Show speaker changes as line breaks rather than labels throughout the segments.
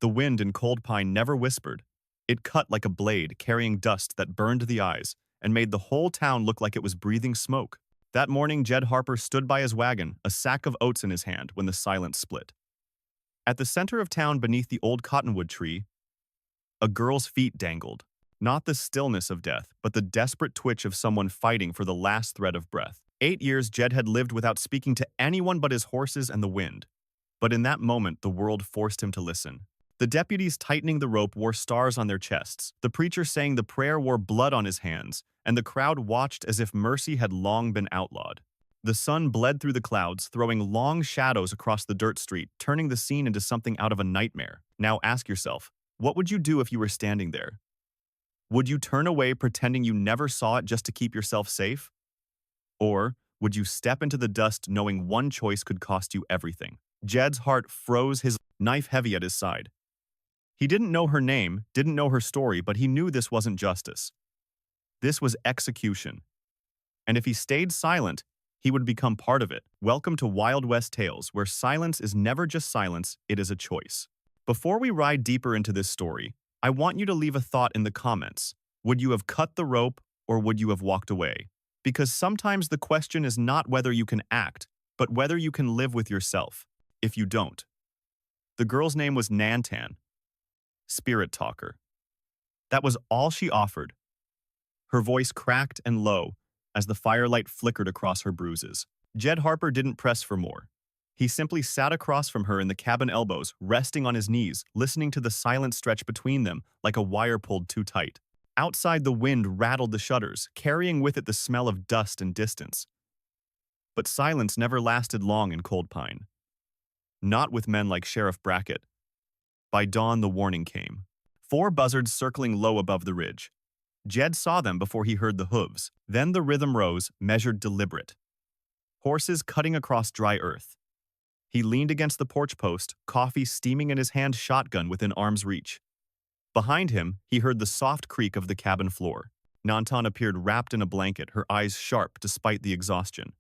The wind in Cold Pine never whispered. It cut like a blade, carrying dust that burned the eyes and made the whole town look like it was breathing smoke. That morning, Jed Harper stood by his wagon, a sack of oats in his hand, when the silence split. At the center of town, beneath the old cottonwood tree, a girl's feet dangled. Not the stillness of death, but the desperate twitch of someone fighting for the last thread of breath. 8 years Jed had lived without speaking to anyone but his horses and the wind. But in that moment, the world forced him to listen. The deputies tightening the rope wore stars on their chests. The preacher saying the prayer wore blood on his hands, and the crowd watched as if mercy had long been outlawed. The sun bled through the clouds, throwing long shadows across the dirt street, turning the scene into something out of a nightmare. Now ask yourself, what would you do if you were standing there? Would you turn away pretending you never saw it just to keep yourself safe? Or would you step into the dust knowing one choice could cost you everything? Jed's heart froze, his knife heavy at his side. He didn't know her name, didn't know her story, but he knew this wasn't justice. This was execution. And if he stayed silent, he would become part of it. Welcome to Wild West Tales, where silence is never just silence, it is a choice. Before we ride deeper into this story, I want you to leave a thought in the comments. Would you have cut the rope or would you have walked away? Because sometimes the question is not whether you can act, but whether you can live with yourself. If you don't. The girl's name was Nantan. Spirit talker. That was all she offered. Her voice cracked and low as the firelight flickered across her bruises. Jed Harper didn't press for more. He simply sat across from her in the cabin elbows, resting on his knees, listening to the silent stretch between them like a wire pulled too tight. Outside, the wind rattled the shutters, carrying with it the smell of dust and distance. But silence never lasted long in Cold Pine. Not with men like Sheriff Brackett. By dawn, the warning came. 4 buzzards circling low above the ridge. Jed saw them before he heard the hooves. Then the rhythm rose, measured, deliberate. Horses cutting across dry earth. He leaned against the porch post, coffee steaming in his hand, shotgun within arm's reach. Behind him, he heard the soft creak of the cabin floor. Nantan appeared wrapped in a blanket, her eyes sharp despite the exhaustion.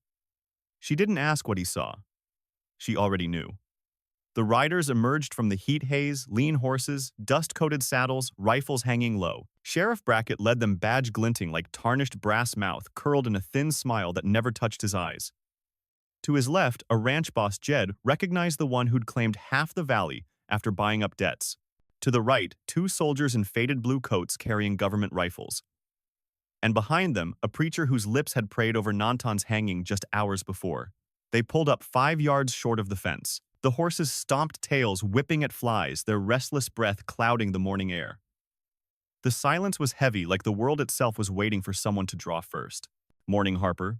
She didn't ask what he saw. She already knew. The riders emerged from the heat haze, lean horses, dust-coated saddles, rifles hanging low. Sheriff Brackett led them, badge glinting like tarnished brass mouth curled in a thin smile that never touched his eyes. To his left, a ranch boss, Jed, recognized the one who'd claimed half the valley after buying up debts. To the right, 2 soldiers in faded blue coats carrying government rifles. And behind them, a preacher whose lips had prayed over Nantan's hanging just hours before. They pulled up 5 yards short of the fence. The horses stomped tails, whipping at flies, their restless breath clouding the morning air. The silence was heavy, like the world itself was waiting for someone to draw first. "Morning, Harper."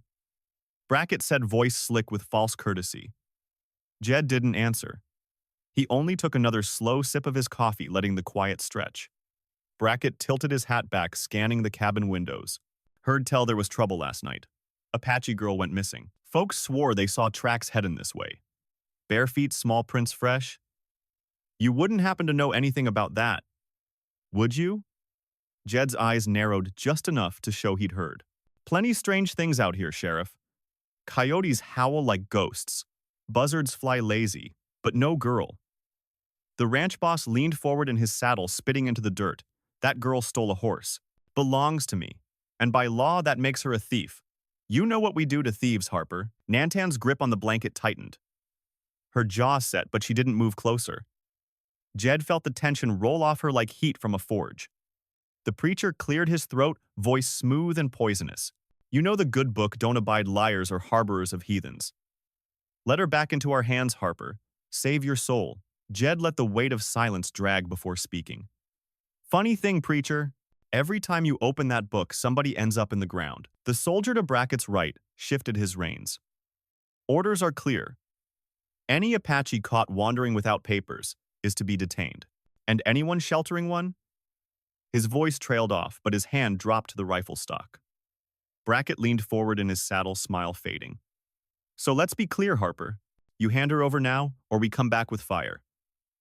Brackett said, voice slick with false courtesy. Jed didn't answer. He only took another slow sip of his coffee, letting the quiet stretch. Brackett tilted his hat back, scanning the cabin windows. "Heard tell there was trouble last night. Apache girl went missing. Folks swore they saw tracks heading this way. Bare feet, small prints fresh. You wouldn't happen to know anything about that, would you?" Jed's eyes narrowed just enough to show he'd heard. "Plenty strange things out here, Sheriff. Coyotes howl like ghosts. Buzzards fly lazy, but no girl." The ranch boss leaned forward in his saddle, spitting into the dirt. "That girl stole a horse. Belongs to me. And by law, that makes her a thief. You know what we do to thieves, Harper." Nantan's grip on the blanket tightened. Her jaw set, but she didn't move closer. Jed felt the tension roll off her like heat from a forge. The preacher cleared his throat, voice smooth and poisonous. "You know the good book, don't abide liars or harborers of heathens. Let her back into our hands, Harper. Save your soul." Jed let the weight of silence drag before speaking. "Funny thing, preacher. Every time you open that book, somebody ends up in the ground." The soldier to Brackett's right shifted his reins. "Orders are clear. Any Apache caught wandering without papers is to be detained. And anyone sheltering one?" His voice trailed off, but his hand dropped to the rifle stock. Brackett leaned forward in his saddle, smile fading. "So let's be clear, Harper. You hand her over now, or we come back with fire.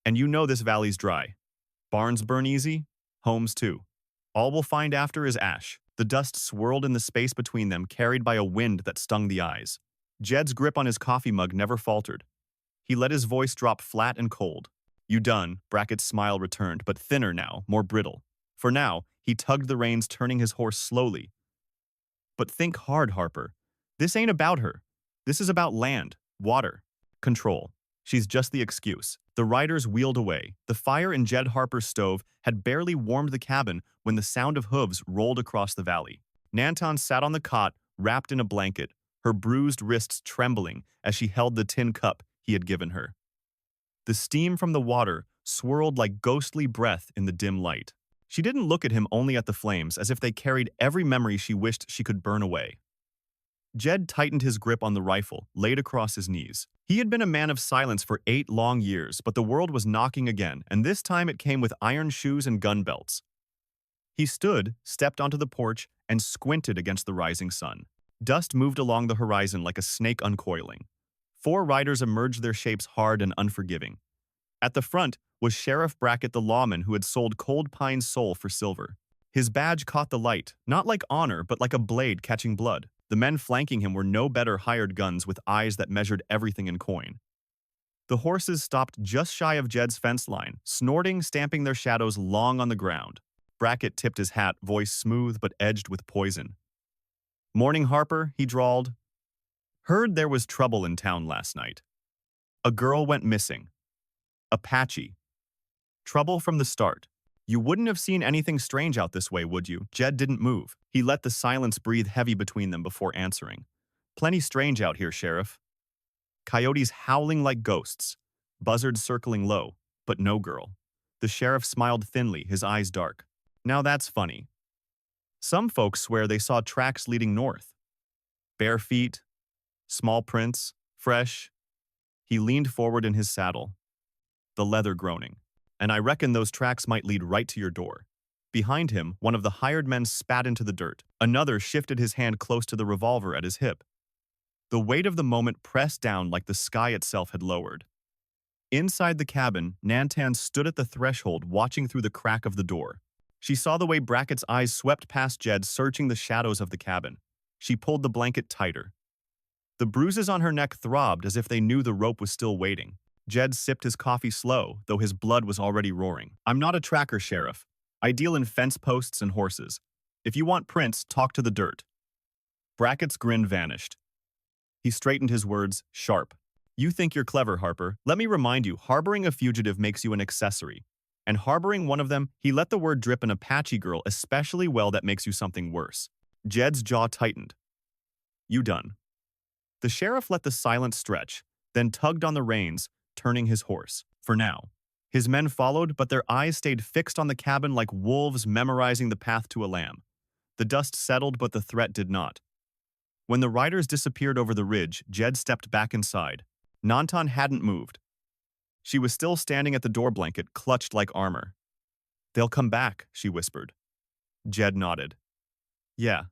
And you know this valley's dry. Barns burn easy, homes too. All we'll find after is ash." The dust swirled in the space between them, carried by a wind that stung the eyes. Jed's grip on his coffee mug never faltered. He let his voice drop flat and cold. You done, Brackett's smile returned, but thinner now, more brittle. For now, he tugged the reins, turning his horse slowly. But think hard, Harper. This ain't about her. This is about land, water, control. She's just the excuse. The riders wheeled away. The fire in Jed Harper's stove had barely warmed the cabin when the sound of hooves rolled across the valley. Nanton sat on the cot, wrapped in a blanket, her bruised wrists trembling as she held the tin cup he had given her. The steam from the water swirled like ghostly breath in the dim light. She didn't look at him, only at the flames, as if they carried every memory she wished she could burn away. Jed tightened his grip on the rifle, laid across his knees. He had been a man of silence for 8 long years, but the world was knocking again, and this time it came with iron shoes and gun belts. He stood, stepped onto the porch, and squinted against the rising sun. Dust moved along the horizon like a snake uncoiling. 4 riders emerged, their shapes hard and unforgiving. At the front was Sheriff Brackett, the lawman who had sold Cold Pine's soul for silver. His badge caught the light, not like honor, but like a blade catching blood. The men flanking him were no better hired guns with eyes that measured everything in coin. The horses stopped just shy of Jed's fence line, snorting, stamping their shadows long on the ground. Brackett tipped his hat, voice smooth but edged with poison. "Morning, Harper," he drawled. "Heard there was trouble in town last night. A girl went missing. Apache. Trouble from the start. You wouldn't have seen anything strange out this way, would you?" Jed didn't move. He let the silence breathe heavy between them before answering. "Plenty strange out here, Sheriff. Coyotes howling like ghosts. Buzzards circling low, but no girl." The sheriff smiled thinly, his eyes dark. "Now that's funny. Some folks swear they saw tracks leading north. Bare feet, small prints, fresh." He leaned forward in his saddle, the leather groaning. "And I reckon those tracks might lead right to your door." Behind him, one of the hired men spat into the dirt. Another shifted his hand close to the revolver at his hip. The weight of the moment pressed down like the sky itself had lowered. Inside the cabin, Nantan stood at the threshold, watching through the crack of the door. She saw the way Brackett's eyes swept past Jed, searching the shadows of the cabin. She pulled the blanket tighter. The bruises on her neck throbbed as if they knew the rope was still waiting. Jed sipped his coffee slow, though his blood was already roaring. "I'm not a tracker, Sheriff. I deal in fence posts and horses. If you want prints, talk to the dirt." Brackett's grin vanished. He straightened his words, sharp. "You think you're clever, Harper. Let me remind you, harboring a fugitive makes you an accessory. And harboring one of them," he let the word drip, "an Apache girl especially well, that makes you something worse." Jed's jaw tightened. "You done." The sheriff let the silence stretch, then tugged on the reins, turning his horse. For now. His men followed, but their eyes stayed fixed on the cabin like wolves memorizing the path to a lamb. The dust settled, but the threat did not. When the riders disappeared over the ridge, Jed stepped back inside. Nantan hadn't moved. She was still standing at the door, blanket clutched like armor. "They'll come back," she whispered. Jed nodded. "Yeah.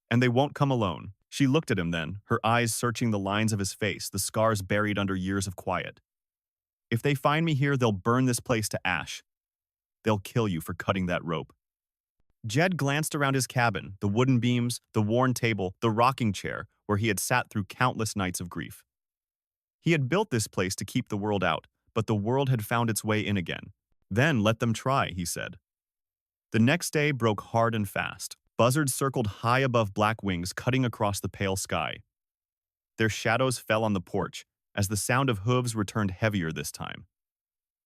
And they won't come alone." She looked at him then, her eyes searching the lines of his face, the scars buried under years of quiet. "If they find me here, they'll burn this place to ash. They'll kill you for cutting that rope." Jed glanced around his cabin, the wooden beams, the worn table, the rocking chair, where he had sat through countless nights of grief. He had built this place to keep the world out, but the world had found its way in again. "Then let them try," he said. The next day broke hard and fast. Buzzards circled high above, black wings cutting across the pale sky. Their shadows fell on the porch, as the sound of hooves returned heavier this time.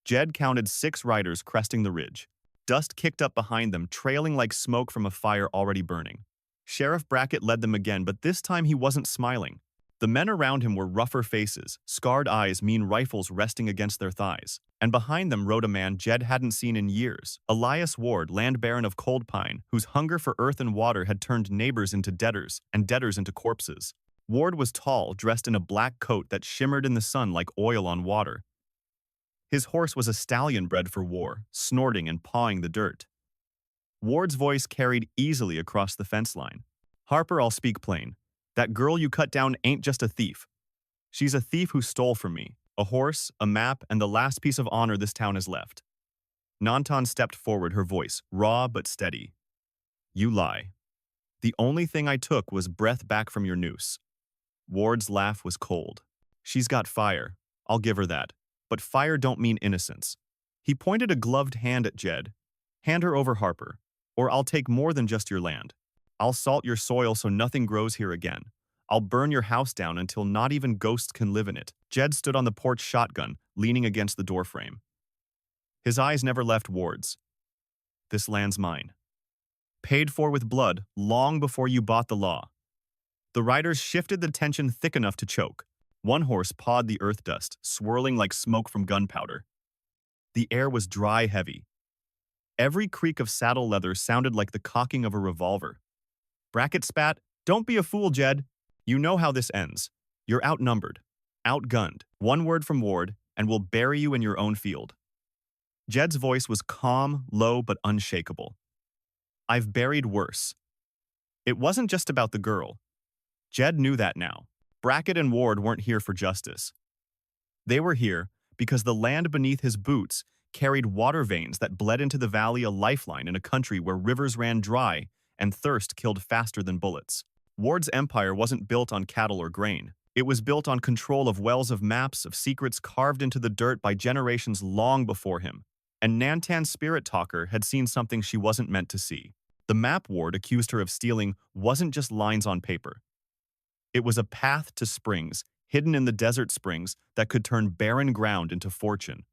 Jed counted 6 riders cresting the ridge. Dust kicked up behind them, trailing like smoke from a fire already burning. Sheriff Brackett led them again, but this time he wasn't smiling. The men around him were rougher faces, scarred eyes, mean rifles resting against their thighs. And behind them rode a man Jed hadn't seen in years, Elias Ward, land baron of Cold Pine, whose hunger for earth and water had turned neighbors into debtors and debtors into corpses. Ward was tall, dressed in a black coat that shimmered in the sun like oil on water. His horse was a stallion bred for war, snorting and pawing the dirt. Ward's voice carried easily across the fence line. "Harper, I'll speak plain. That girl you cut down ain't just a thief. She's a thief who stole from me a horse, a map, and the last piece of honor this town has left." Nantan stepped forward, her voice raw but steady. "You lie. The only thing I took was breath back from your noose." Ward's laugh was cold. "She's got fire. I'll give her that. But fire don't mean innocence. He pointed a gloved hand at Jed. Hand her over, Harper, or I'll take more than just your land. I'll salt your soil so nothing grows here again. I'll burn your house down until not even ghosts can live in it. Jed stood on the porch shotgun, leaning against the doorframe. His eyes never left Ward's. This land's mine. Paid for with blood long before you bought the law. The riders shifted the tension thick enough to choke. One horse pawed the earth dust, swirling like smoke from gunpowder. The air was dry heavy. Every creak of saddle leather sounded like the cocking of a revolver. Brackett spat, "Don't be a fool, Jed. You know how this ends. You're outnumbered, outgunned. One word from Ward, and we'll bury you in your own field." Jed's voice was calm, low, but unshakable. "I've buried worse." It wasn't just about the girl. Jed knew that now. Brackett and Ward weren't here for justice. They were here because the land beneath his boots carried water veins that bled into the valley, a lifeline in a country where rivers ran dry and thirst killed faster than bullets. Ward's empire wasn't built on cattle or grain. It was built on control of wells, of maps, of secrets carved into the dirt by generations long before him. And Nantan's spirit talker had seen something she wasn't meant to see. The map Ward accused her of stealing wasn't just lines on paper. It was a path to springs, hidden in the desert springs that could turn barren ground into fortune.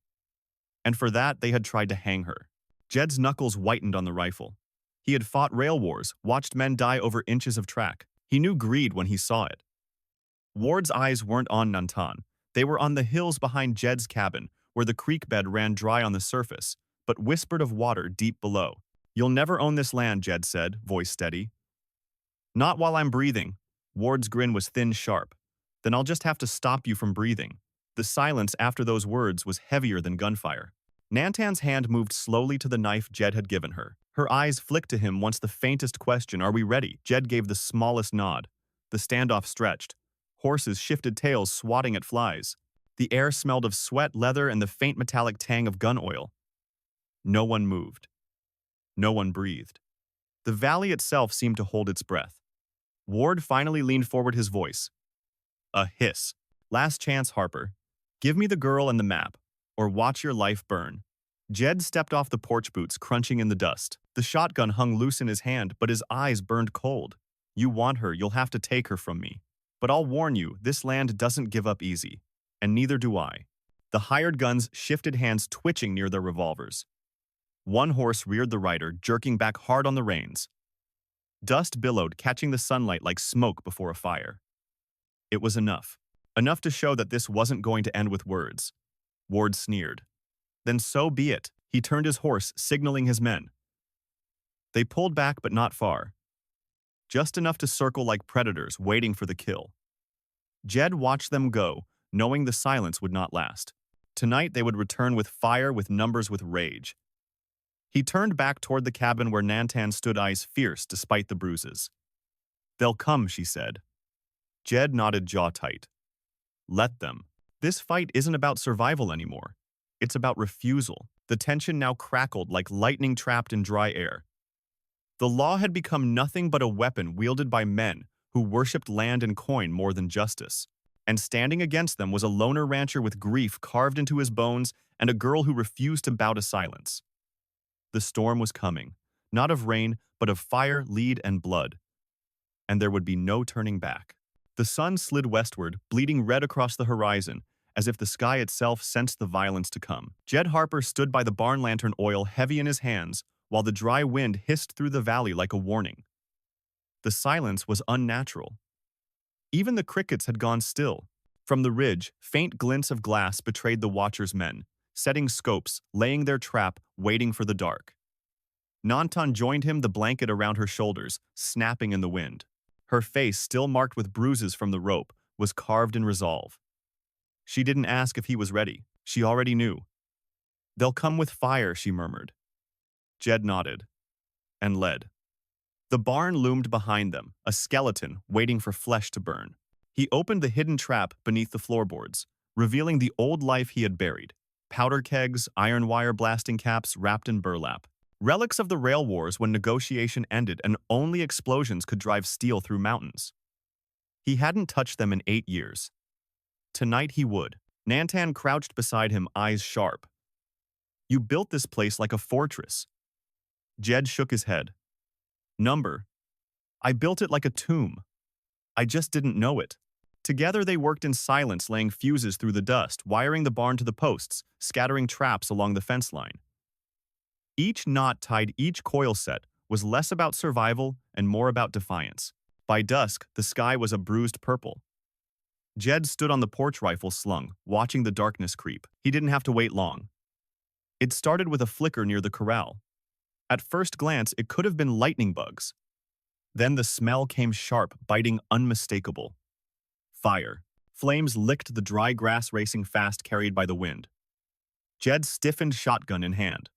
And for that, they had tried to hang her. Jed's knuckles whitened on the rifle. He had fought rail wars, watched men die over inches of track. He knew greed when he saw it. Ward's eyes weren't on Nantan. They were on the hills behind Jed's cabin, where the creek bed ran dry on the surface, but whispered of water deep below. "You'll never own this land," Jed said, voice steady. "Not while I'm breathing." Ward's grin was thin, sharp. "Then I'll just have to stop you from breathing." The silence after those words was heavier than gunfire. Nantan's hand moved slowly to the knife Jed had given her. Her eyes flicked to him once the faintest question, "Are we ready?" Jed gave the smallest nod. The standoff stretched. Horses shifted tails, swatting at flies. The air smelled of sweat, leather, and the faint metallic tang of gun oil. No one moved. No one breathed. The valley itself seemed to hold its breath. Ward finally leaned forward, his voice. A hiss. "Last chance, Harper. Give me the girl and the map, or watch your life burn." Jed stepped off the porch boots, crunching in the dust. The shotgun hung loose in his hand, but his eyes burned cold. "You want her, you'll have to take her from me. But I'll warn you, this land doesn't give up easy. And neither do I." The hired guns shifted, hands twitching near their revolvers. One horse reared the rider, jerking back hard on the reins. Dust billowed, catching the sunlight like smoke before a fire. It was enough. Enough to show that this wasn't going to end with words. Ward sneered. "Then so be it." He turned his horse, signaling his men. They pulled back, but not far. Just enough to circle like predators, waiting for the kill. Jed watched them go, knowing the silence would not last. Tonight they would return with fire, with numbers, with rage. He turned back toward the cabin where Nantan stood, eyes fierce despite the bruises. "They'll come," she said. Jed nodded, jaw tight. "Let them. This fight isn't about survival anymore. It's about refusal." The tension now crackled like lightning trapped in dry air. The law had become nothing but a weapon wielded by men who worshipped land and coin more than justice. And standing against them was a loner rancher with grief carved into his bones and a girl who refused to bow to silence. The storm was coming, not of rain, but of fire, lead, and blood. And there would be no turning back. The sun slid westward, bleeding red across the horizon, as if the sky itself sensed the violence to come. Jed Harper stood by the barn lantern, oil heavy in his hands, while the dry wind hissed through the valley like a warning. The silence was unnatural. Even the crickets had gone still. From the ridge, faint glints of glass betrayed the watchers' men, setting scopes, laying their trap, waiting for the dark. Nantan joined him, the blanket around her shoulders, snapping in the wind. Her face, still marked with bruises from the rope, was carved in resolve. She didn't ask if he was ready. She already knew. "They'll come with fire," she murmured. Jed nodded and led. The barn loomed behind them, a skeleton waiting for flesh to burn. He opened the hidden trap beneath the floorboards, revealing the old life he had buried. Powder kegs, iron wire blasting caps wrapped in burlap. Relics of the rail wars when negotiation ended and only explosions could drive steel through mountains. He hadn't touched them in 8 years. Tonight he would. Nantan crouched beside him, eyes sharp. You built this place like a fortress. Jed shook his head. Number. I built it like a tomb. I just didn't know it. Together they worked in silence, laying fuses through the dust, wiring the barn to the posts, scattering traps along the fence line. Each knot tied each coil set was less about survival and more about defiance. By dusk, the sky was a bruised purple. Jed stood on the porch rifle slung, watching the darkness creep. He didn't have to wait long. It started with a flicker near the corral. At first glance, it could have been lightning bugs. Then the smell came sharp, biting, unmistakable. Fire. Flames licked the dry grass racing fast, carried by the wind. Jed stiffened, shotgun in hand.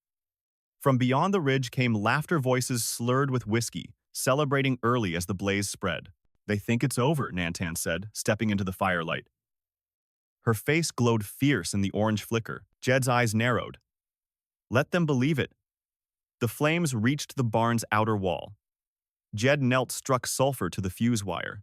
From beyond the ridge came laughter, voices slurred with whiskey, celebrating early as the blaze spread. They think it's over, Nantan said, stepping into the firelight. Her face glowed fierce in the orange flicker. Jed's eyes narrowed. Let them believe it. The flames reached the barn's outer wall. Jed knelt, struck sulfur to the fuse wire.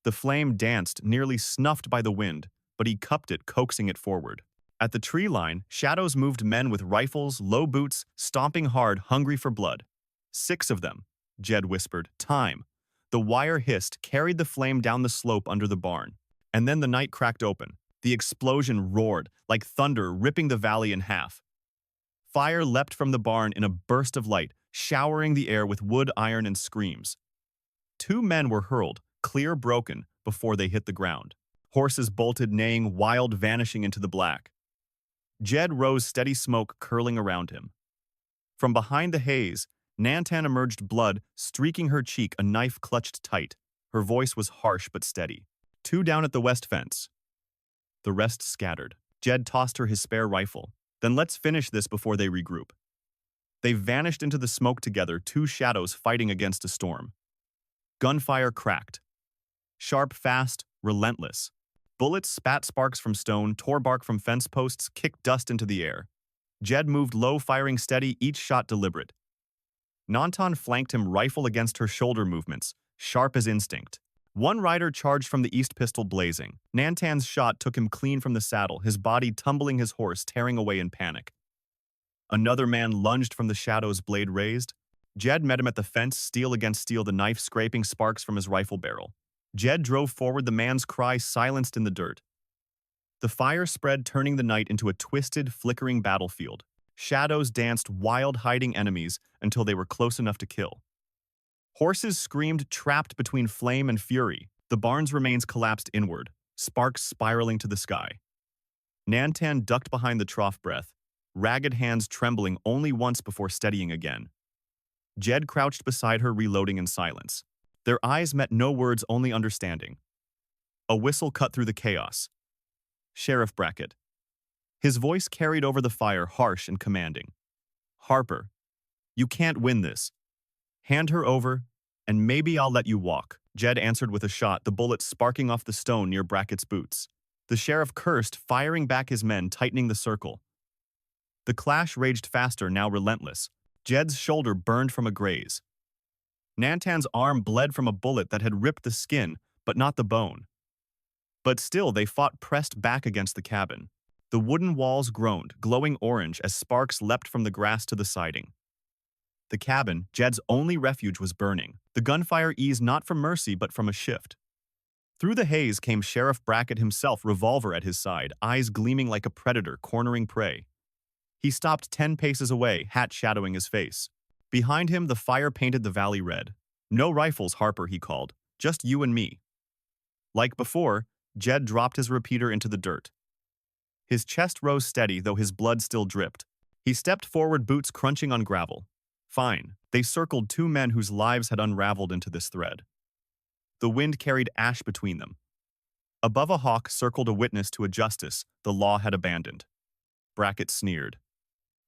The flame danced, nearly snuffed by the wind, but he cupped it, coaxing it forward. At the tree line, shadows moved, men with rifles, low boots, stomping hard, hungry for blood. 6 of them, Jed whispered. Time. The wire hissed, carried the flame down the slope under the barn. And then the night cracked open. The explosion roared, like thunder, ripping the valley in half. Fire leapt from the barn in a burst of light, showering the air with wood, iron, and screams. 2 men were hurled, clear broken, before they hit the ground. Horses bolted, neighing, wild, vanishing into the black. Jed rose, steady smoke curling around him. From behind the haze, Nantan emerged, blood streaking her cheek, a knife clutched tight. Her voice was harsh but steady. 2 down at the west fence. The rest scattered. Jed tossed her his spare rifle. Then let's finish this before they regroup. They vanished into the smoke together, 2 shadows fighting against a storm. Gunfire cracked. Sharp, fast, relentless. Bullets spat sparks from stone, tore bark from fence posts, kicked dust into the air. Jed moved low, firing steady, each shot deliberate. Nantan flanked him, rifle against her shoulder movements, sharp as instinct. One rider charged from the east, pistol blazing. Nantan's shot took him clean from the saddle, his body tumbling, his horse tearing away in panic. Another man lunged from the shadows, blade raised. Jed met him at the fence, steel against steel, the knife scraping sparks from his rifle barrel. Jed drove forward, the man's cry silenced in the dirt. The fire spread, turning the night into a twisted, flickering battlefield. Shadows danced, wild, hiding enemies until they were close enough to kill. Horses screamed, trapped between flame and fury. The barn's remains collapsed inward, sparks spiraling to the sky. Nantan ducked behind the trough, breath, ragged hands trembling only once before steadying again. Jed crouched beside her, reloading in silence. Their eyes met, no words, only understanding. A whistle cut through the chaos. Sheriff Brackett. His voice carried over the fire, harsh and commanding. Harper, you can't win this. Hand her over, and maybe I'll let you walk. Jed answered with a shot, the bullet sparking off the stone near Brackett's boots. The sheriff cursed, firing back his men, tightening the circle. The clash raged faster, now relentless. Jed's shoulder burned from a graze. Nantan's arm bled from a bullet that had ripped the skin, but not the bone. But still they fought, pressed back against the cabin. The wooden walls groaned, glowing orange as sparks leapt from the grass to the siding. The cabin, Jed's only refuge, was burning. The gunfire eased not from mercy but from a shift. Through the haze came Sheriff Brackett himself, revolver at his side, eyes gleaming like a predator cornering prey. He stopped 10 paces away, hat shadowing his face. Behind him, the fire painted the valley red. No rifles, Harper, he called. Just you and me. Like before, Jed dropped his repeater into the dirt. His chest rose steady, though his blood still dripped. He stepped forward, boots crunching on gravel. Fine. They circled 2 men whose lives had unraveled into this thread. The wind carried ash between them. Above a hawk circled a witness to a justice the law had abandoned. Brackett sneered.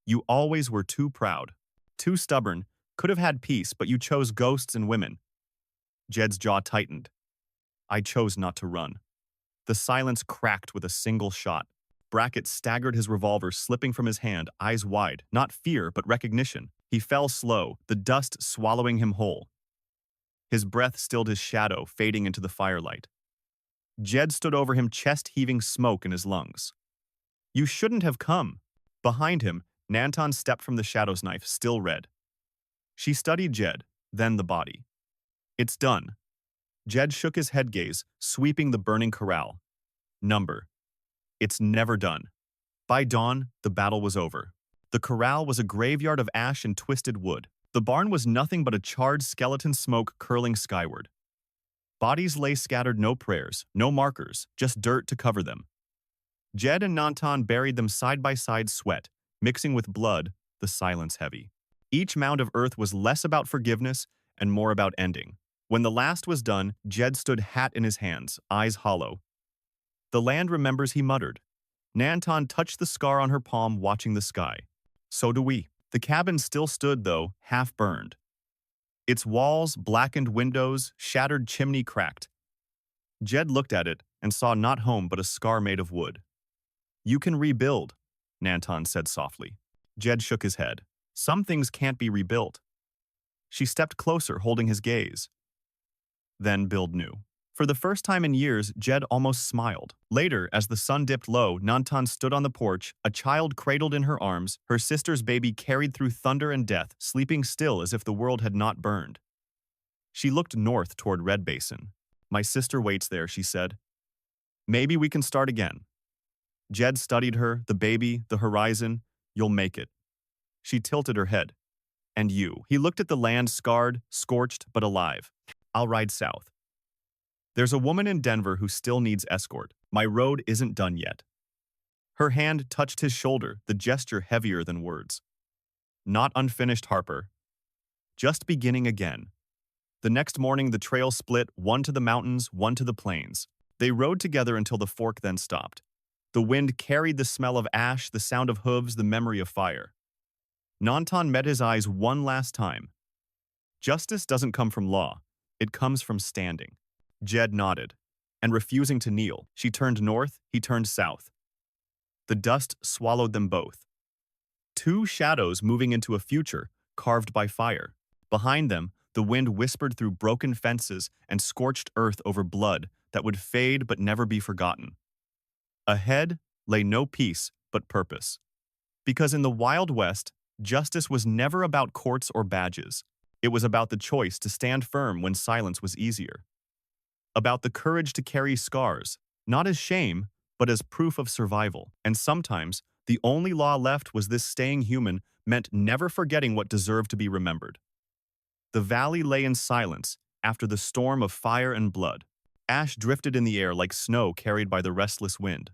You always were too proud. Too stubborn, could have had peace, but you chose ghosts and women. Jed's jaw tightened. I chose not to run. The silence cracked with a single shot. Brackett staggered, his revolver slipping from his hand, eyes wide, not fear, but recognition. He fell slow, the dust swallowing him whole. His breath stilled, his shadow fading into the firelight. Jed stood over him, chest heaving, smoke in his lungs. You shouldn't have come. Behind him, Nanton stepped from the shadow's knife, still red. She studied Jed, then the body. It's done. Jed shook his head gaze, sweeping the burning corral. Number. It's never done. By dawn, the battle was over. The corral was a graveyard of ash and twisted wood. The barn was nothing but a charred skeleton smoke curling skyward. Bodies lay scattered, no prayers, no markers, just dirt to cover them. Jed and Nanton buried them side by side, sweat, mixing with blood, the silence heavy. Each mound of earth was less about forgiveness and more about ending. When the last was done, Jed stood, hat in his hands, eyes hollow. The land remembers, he muttered. Nanton touched the scar on her palm, watching the sky. So do we. The cabin still stood, though, half burned. Its walls, blackened windows, shattered chimney cracked. Jed looked at it and saw not home but a scar made of wood. You can rebuild, Nanton said softly. Jed shook his head. Some things can't be rebuilt. She stepped closer, holding his gaze. Then build new. For the first time in years, Jed almost smiled. Later, as the sun dipped low, Nanton stood on the porch, a child cradled in her arms, her sister's baby carried through thunder and death, sleeping still as if the world had not burned. She looked north toward Red Basin. My sister waits there, she said. Maybe we can start again. Jed studied her, the baby, the horizon. You'll make it. She tilted her head. And you. He looked at the land, scarred, scorched, but alive. I'll ride south. There's a woman in Denver who still needs escort. My road isn't done yet. Her hand touched his shoulder, the gesture heavier than words. Not unfinished, Harper. Just beginning again. The next morning, the trail split, one to the mountains, one to the plains. They rode together until the fork then stopped. The wind carried the smell of ash, the sound of hooves, the memory of fire. Nanton met his eyes one last time. Justice doesn't come from law. It comes from standing. Jed nodded, and refusing to kneel, she turned north, he turned south. The dust swallowed them both. Two shadows moving into a future, carved by fire. Behind them, the wind whispered through broken fences and scorched earth over blood that would fade but never be forgotten. Ahead lay no peace but purpose. Because in the Wild West, justice was never about courts or badges. It was about the choice to stand firm when silence was easier. About the courage to carry scars, not as shame, but as proof of survival. And sometimes, the only law left was this: staying human meant never forgetting what deserved to be remembered. The valley lay in silence after the storm of fire and blood. Ash drifted in the air like snow carried by the restless wind.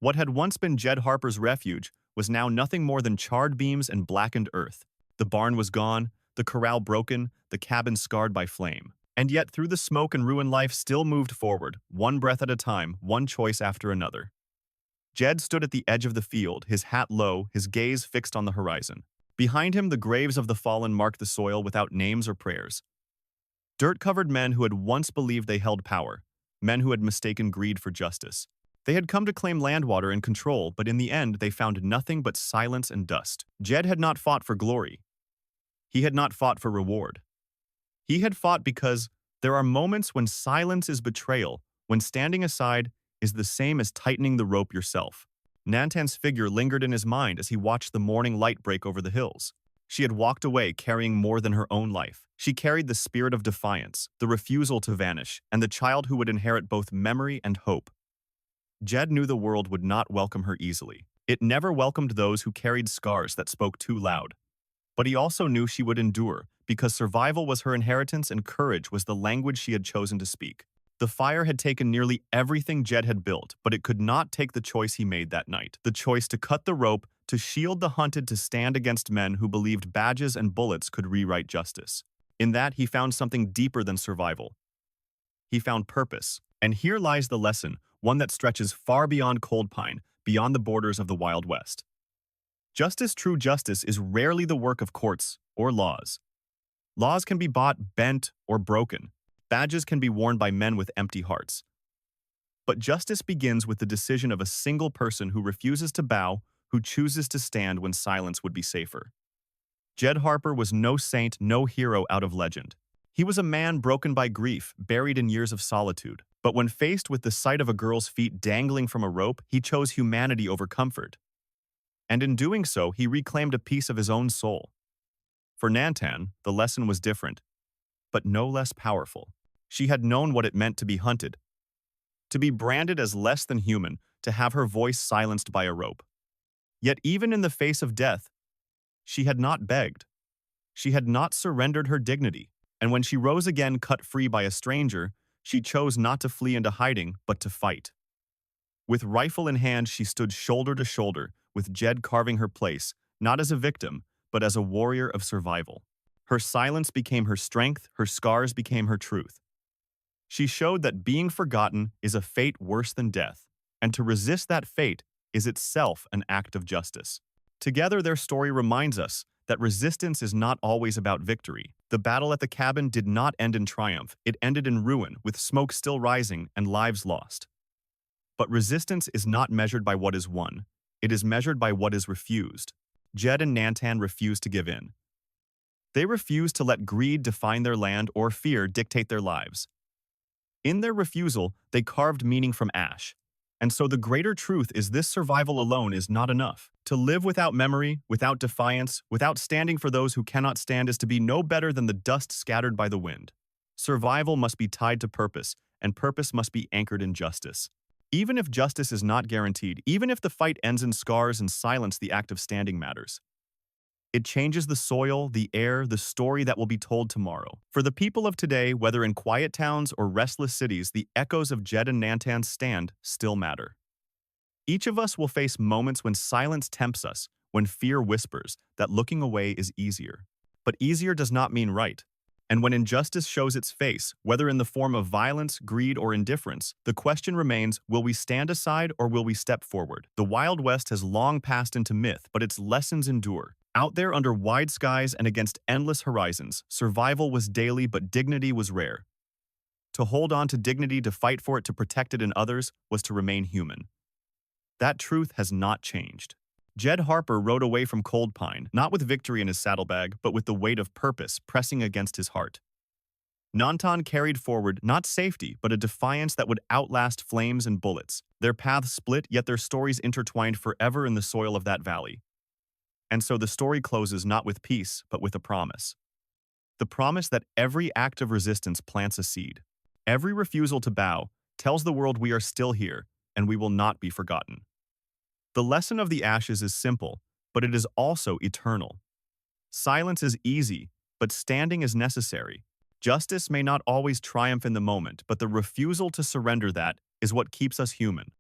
What had once been Jed Harper's refuge was now nothing more than charred beams and blackened earth. The barn was gone, the corral broken, the cabin scarred by flame. And yet, through the smoke and ruin, life still moved forward, one breath at a time, one choice after another. Jed stood at the edge of the field, his hat low, his gaze fixed on the horizon. Behind him, the graves of the fallen marked the soil without names or prayers. Dirt-covered men who had once believed they held power, men who had mistaken greed for justice. They had come to claim landwater and control, but in the end, they found nothing but silence and dust. Jed had not fought for glory. He had not fought for reward. He had fought because there are moments when silence is betrayal, when standing aside is the same as tightening the rope yourself. Nanton's figure lingered in his mind as he watched the morning light break over the hills. She had walked away carrying more than her own life. She carried the spirit of defiance, the refusal to vanish, and the child who would inherit both memory and hope. Jed knew the world would not welcome her easily. It never welcomed those who carried scars that spoke too loud. But he also knew she would endure, because survival was her inheritance and courage was the language she had chosen to speak. The fire had taken nearly everything Jed had built, but it could not take the choice he made that night. The choice to cut the rope, to shield the hunted, to stand against men who believed badges and bullets could rewrite justice. In that, he found something deeper than survival. He found purpose. And here lies the lesson, one that stretches far beyond Cold Pine, beyond the borders of the Wild West. Justice, true justice, is rarely the work of courts or laws. Laws can be bought, bent, or broken. Badges can be worn by men with empty hearts. But justice begins with the decision of a single person who refuses to bow, who chooses to stand when silence would be safer. Jed Harper was no saint, no hero out of legend. He was a man broken by grief, buried in years of solitude. But when faced with the sight of a girl's feet dangling from a rope, he chose humanity over comfort. And in doing so, he reclaimed a piece of his own soul. For Nantan, the lesson was different, but no less powerful. She had known what it meant to be hunted, to be branded as less than human, to have her voice silenced by a rope. Yet even in the face of death, she had not begged. She had not surrendered her dignity. And when she rose again cut free by a stranger, she chose not to flee into hiding, but to fight. With rifle in hand, she stood shoulder to shoulder, with Jed carving her place, not as a victim, but as a warrior of survival. Her silence became her strength, her scars became her truth. She showed that being forgotten is a fate worse than death, and to resist that fate is itself an act of justice. Together, their story reminds us that resistance is not always about victory. The battle at the cabin did not end in triumph, it ended in ruin, with smoke still rising and lives lost. But resistance is not measured by what is won, it is measured by what is refused. Jed and Nantan refused to give in. They refused to let greed define their land or fear dictate their lives. In their refusal, they carved meaning from ash. And so the greater truth is this: survival alone is not enough. To live without memory, without defiance, without standing for those who cannot stand is to be no better than the dust scattered by the wind. Survival must be tied to purpose, and purpose must be anchored in justice. Even if justice is not guaranteed, even if the fight ends in scars and silence, the act of standing matters. It changes the soil, the air, the story that will be told tomorrow. For the people of today, whether in quiet towns or restless cities, the echoes of Jed and Nantan's stand still matter. Each of us will face moments when silence tempts us, when fear whispers that looking away is easier. But easier does not mean right. And when injustice shows its face, whether in the form of violence, greed, or indifference, the question remains, will we stand aside or will we step forward? The Wild West has long passed into myth, but its lessons endure. Out there under wide skies and against endless horizons, survival was daily, but dignity was rare. To hold on to dignity, to fight for it, to protect it in others, was to remain human. That truth has not changed. Jed Harper rode away from Cold Pine, not with victory in his saddlebag, but with the weight of purpose pressing against his heart. Nantan carried forward not safety, but a defiance that would outlast flames and bullets. Their paths split, yet their stories intertwined forever in the soil of that valley. And so the story closes not with peace, but with a promise. The promise that every act of resistance plants a seed. Every refusal to bow tells the world we are still here, and we will not be forgotten. The lesson of the ashes is simple, but it is also eternal. Silence is easy, but standing is necessary. Justice may not always triumph in the moment, but the refusal to surrender that is what keeps us human.